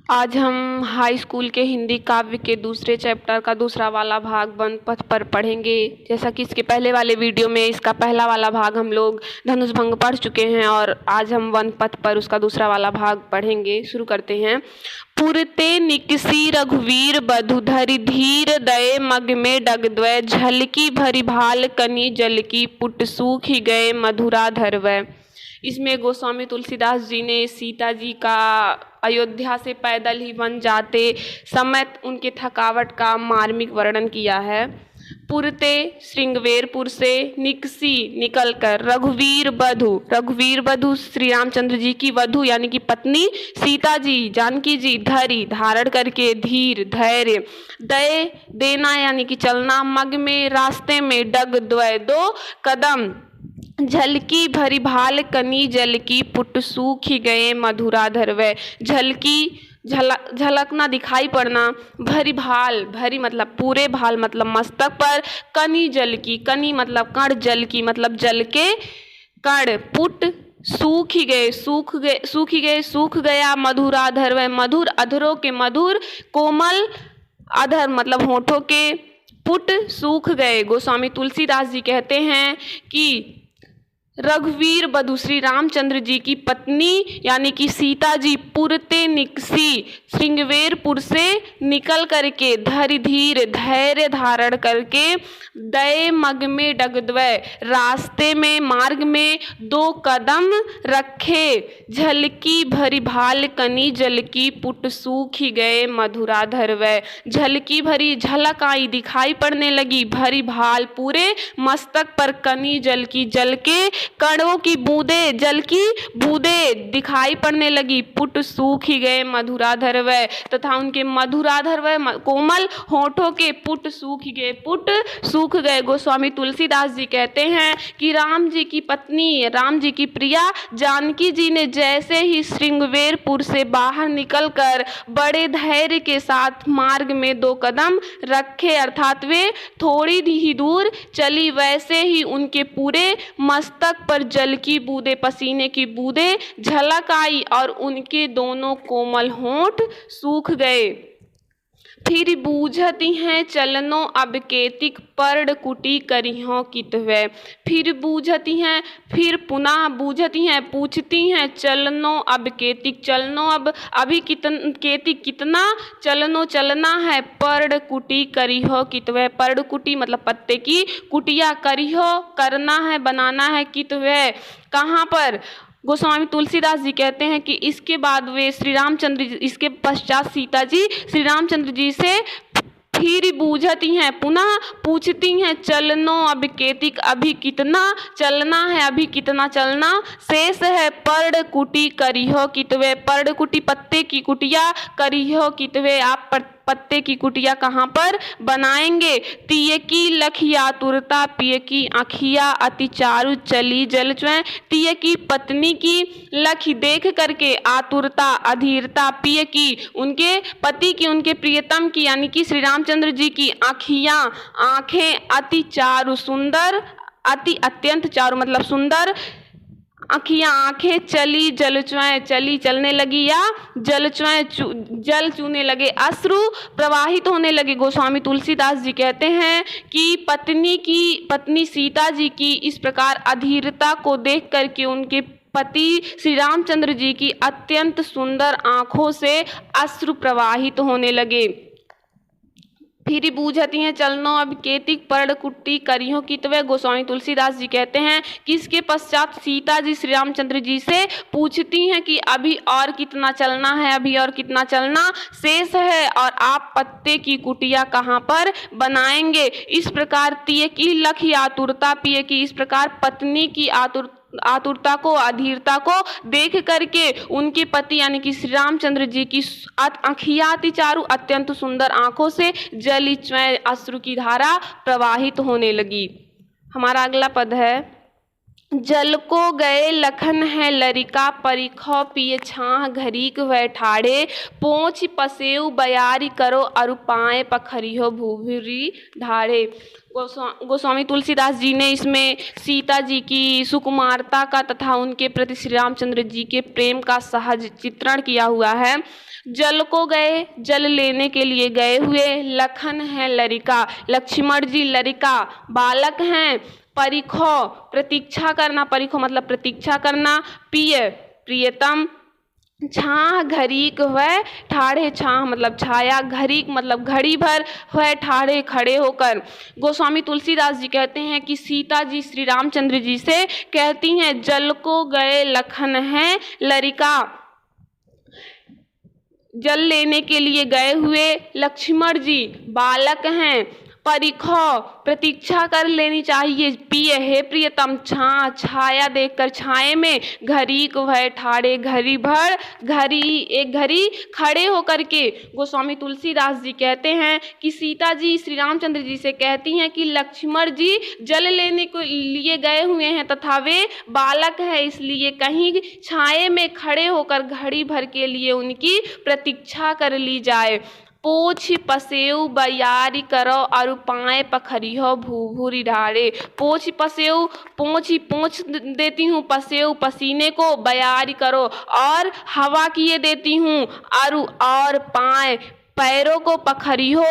आज हम high school के हिंदी काव्य के दूसरे चैप्टर का दूसरा वाला भाग वन पथ पर पढ़ेंगे। जैसा कि इसके पहले वाले वीडियो में इसका पहला वाला भाग हम लोग धनुष भंग पढ़ चुके हैं और आज हम वन पथ पर उसका दूसरा वाला भाग पढ़ेंगे। शुरू करते हैं। पुरते निकसी रघुवीर बधु धरि धीर दये मग में डगद्वय झलकी भरी भाल कनी जल की पुट सूखी गए मधुरा धरवय। इसमें गोस्वामी तुलसीदास जी ने सीता जी का अयोध्या से पैदल ही वन जाते समय उनके थकावट का मार्मिक वर्णन किया है। पुरते श्रृंगवेरपुर से निकसी निकलकर रघुवीर बधु श्री रामचंद्र जी की वधु यानी कि पत्नी सीता जी जानकी जी धरी धारण करके धीर धैर्य दये देना यानी कि चलना मग में रास्ते में डग द्वय दो कदम झलकी भरी भाल कनी जल की पुट सूखी गए मधुरा धरवय। झलकी झलकना दिखाई पड़ना भरी भाल भरी मतलब पूरे भाल मतलब मस्तक पर कनी जल की कनी मतलब कण जल की मतलब जल के कण पुट सूखी गए सूख गया मधुरा धरवय मधुर अधरों के मधुर कोमल अधर मतलब होठों के पुट सूख गए। गोस्वामी तुलसीदास जी कहते हैं कि रघुवीर बधु श्री रामचंद्र जी की पत्नी यानी कि सीता जी पुरते निकसी श्रृंगवेरपुर से निकल करके धरि धीर धैर्य धारण करके दये मग में डगद्वय रास्ते में मार्ग में दो कदम रखे झलकी भरी भाल कनी जल की पुट सूखी गए मधुरा धरवय। झलकी भरी झलक आई दिखाई पड़ने लगी भरी भाल पूरे मस्तक पर कनी जल की जल के कणों की बूंदे जल की बूंदे दिखाई पड़ने लगी पुट सूखी गए मधुरा धरवय तथा उनके मधुरा धरवय कोमल होठों के पुट सूख गए। गोस्वामी तुलसीदास जी कहते हैं कि राम जी की पत्नी राम जी की प्रिया जानकी जी ने जैसे ही श्रृंगवेरपुर से बाहर निकलकर बड़े धैर्य के साथ मार्ग में दो कदम रखे अर्थात वे थोड़ी ही दूर चली वैसे ही उनके पूरे मस्तक पर जल की बूंदे पसीने की बूंदे झलक आई और उनके दोनों कोमल होंठ सूख गए। फिर बूझती हैं चलनो अब केतिक पर्ण कुटी करिहों कितवै। फिर बूझती हैं फिर पुनः बूझती हैं पूछती हैं चलनो अब केतिक चलनो अब अभी केतिक कितना चलनो चलना है पर्ण कुटी करिहो कितवै। पर्ण कुटी मतलब पत्ते की कुटिया करिहो करना है बनाना है कितवै कहाँ पर। गोस्वामी तुलसीदास जी कहते हैं कि इसके बाद वे श्री रामचंद्र इसके पश्चात सीता जी श्री रामचंद्र जी से फिर बूझती हैं पुनः पूछती हैं चलनो अब केतिक अभी कितना चलना है अभी कितना चलना शेष है पर्ण कुटी करिहो कितवे। पर्ण कुटी पत्ते की कुटिया करिहो कितवे आप पत्ते की कुटिया कहाँ पर बनाएंगे। तिये की लखिया तुरता पिय की आँखिया अति चारु चली जल चुए। तिये की पत्नी की लखी देख करके आतुरता अधीरता पिय की उनके पति की उनके प्रियतम की यानी कि श्री रामचंद्र जी की आँखें अति चारु सुंदर अति अत्यंत चारु मतलब सुंदर आँखें चली जल चुए चली चलने लगी या जल चुए जल चूने लगे अश्रु प्रवाहित होने लगे। गोस्वामी तुलसीदास जी कहते हैं कि पत्नी सीता जी की इस प्रकार अधीरता को देख करके उनके पति श्री रामचंद्र जी की अत्यंत सुंदर आँखों से अश्रु प्रवाहित होने लगे। फिर बूझती हैं चलनो अब केतिक पर्ण कुटी करिहो कितवे। गोस्वामी तुलसीदास जी कहते हैं कि इसके पश्चात सीता जी श्री रामचंद्र जी से पूछती हैं कि अभी और कितना चलना है अभी और कितना चलना शेष है और आप पत्ते की कुटिया कहाँ पर बनाएंगे। इस प्रकार तिये की लखी आतुरता पिए की इस प्रकार पत्नी की आतुरता को अधीरता को देख करके उनके पति यानी कि श्री रामचंद्र जी की आँखियाँ अति चारु अत्यंत सुंदर आँखों से जली चुए अश्रु की धारा प्रवाहित होने लगी। हमारा अगला पद है जल को गए लखन है लरिका, परिखौ पिय छाह घरीक वै ठाढ़े, पोंछ पसेउ बयारी करो अरु पाए पखरियो भूभुरी ढाढ़े। गोस्वामी तुलसीदास जी ने इसमें सीता जी की सुकुमारता का तथा उनके प्रति श्री रामचंद्र जी के प्रेम का सहज चित्रण किया हुआ है। जल को गए, जल लेने के लिए गए हुए, लखन है लरिका, लक्ष्मण जी लरिका बालक हैं, परिखौ प्रतीक्षा करना, परिखौ मतलब प्रतीक्षा करना, पिय प्रियतम, छाह घरीक वह ठाढ़े, छाह मतलब छाया, घरीक मतलब घड़ी भर, वह ठाढ़े खड़े होकर। गोस्वामी तुलसीदास जी कहते हैं कि सीता जी श्री रामचंद्र जी से कहती हैं जल को गए लखन है लरिका, जल लेने के लिए गए हुए लक्ष्मण जी बालक हैं, परिखौ प्रतीक्षा कर लेनी चाहिए, पिय हे प्रियतम, छाया देखकर छाये में, घरीक वह ठाढ़े घड़ी भर, घड़ी एक घड़ी खड़े होकर के। गोस्वामी तुलसीदास जी कहते हैं कि सीता जी श्री रामचंद्र जी से कहती हैं कि लक्ष्मण जी जल लेने के लिए गए हुए हैं तथा वे बालक है, इसलिए कहीं छाये में खड़े होकर घड़ी भर के लिए उनकी प्रतीक्षा कर ली जाए। पोछ पसेउ बयारी करो अरु पाए पखरियो भूभुरी ढाढ़े। पोछ पसेउ, पोंछ देती हूँ, पसेउ पसीने को, बयारी करो और हवा किए देती हूँ, अरु और पाए पैरों को, पखरियो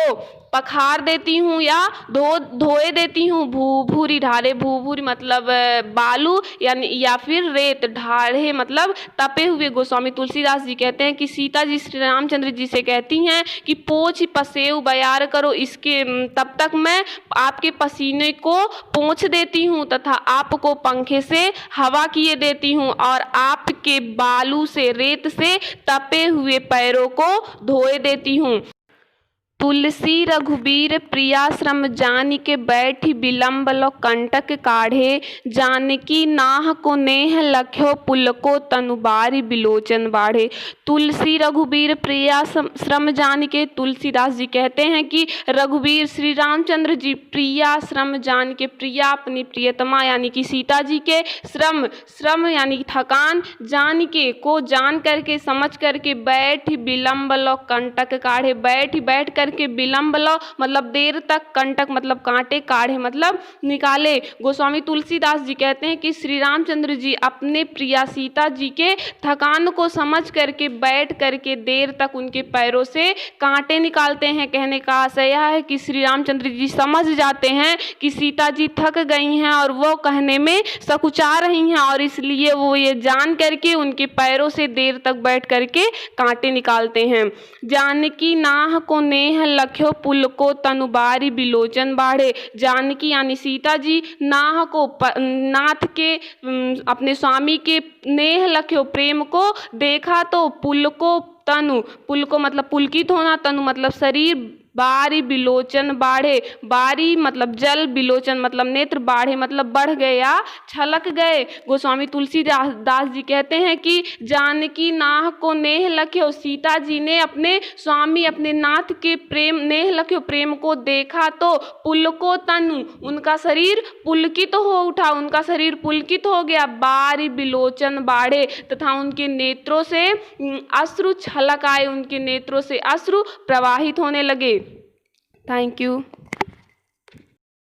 पखार देती हूँ या धोए देती हूँ, भूभुरी ढाढ़े, भूभुरी मतलब बालू यानी या फिर रेत, ढाढ़े मतलब तपे हुए। गोस्वामी तुलसीदास जी कहते हैं कि सीता जी श्री रामचंद्र जी से कहती हैं कि पोंछ पसेउ बयार करो, इसके तब तक मैं आपके पसीने को पोंछ देती हूँ तथा आपको पंखे से हवा किए देती हूँ और आपके बालू से, रेत से तपे हुए पैरों को धोए देती हूँ। तुलसी रघुबीर प्रिया श्रम जानिके बैठी विलंब लो कंटक काढ़े, जानकी नाह को नेह लख्यो पुलको तनु बारी बिलोचन बाढ़े। तुलसी रघुबीर प्रिया श्रम जानिके, तुलसीदास जी कहते हैं कि रघुबीर श्री रामचंद्र जी प्रिया श्रम जानिके, प्रिया अपनी प्रियतमा यानी कि सीता जी के श्रम यानी थकान, जानिके को जान करके समझ करके, बैठी विलंब लो कंटक काढ़े, बैठ करके विलंब लो मतलब देर तक, कंटक मतलब कांटे, काढ़े मतलब निकाले। गोस्वामी तुलसीदास जी कहते हैं कि श्री रामचंद्र जी अपने प्रिया सीता जी के थकान को समझ करके बैठ करके देर तक उनके पैरों से कांटे निकालते हैं। कहने का आशय यह है कि श्री रामचंद्र जी समझ जाते हैं कि सीता जी थक गई हैं और वो कहने में सकुचा रही हैं और इसलिए वो ये जान करके उनके पैरों से देर तक बैठ करके कांटे निकालते हैं। जानकी नाह को नेह लख्यो पुलको तनु बारी बिलोचन बाढ़े, जानकी यानी सीता जी नाह को नाथ के अपने स्वामी के नेह लख्यो प्रेम को देखा तो पुलको, तनु पुलको मतलब पुलकित होना, तनु मतलब शरीर, बारी बिलोचन बाढ़े, बारी मतलब जल, बिलोचन मतलब नेत्र, बाढ़े मतलब बढ़ गए या छलक गए। गोस्वामी तुलसीदास जी कहते हैं कि जानकी नाह को नेह लख्यो, सीता जी ने अपने स्वामी अपने नाथ के प्रेम, नेह लख्यो प्रेम को देखा तो पुलको तनु, उनका शरीर पुलकित हो उठा, उनका शरीर पुलकित हो गया, बारी बिलोचन बाढ़े तथा उनके नेत्रों से अश्रु छलक आए, उनके नेत्रों से अश्रु प्रवाहित होने लगे। Thank you.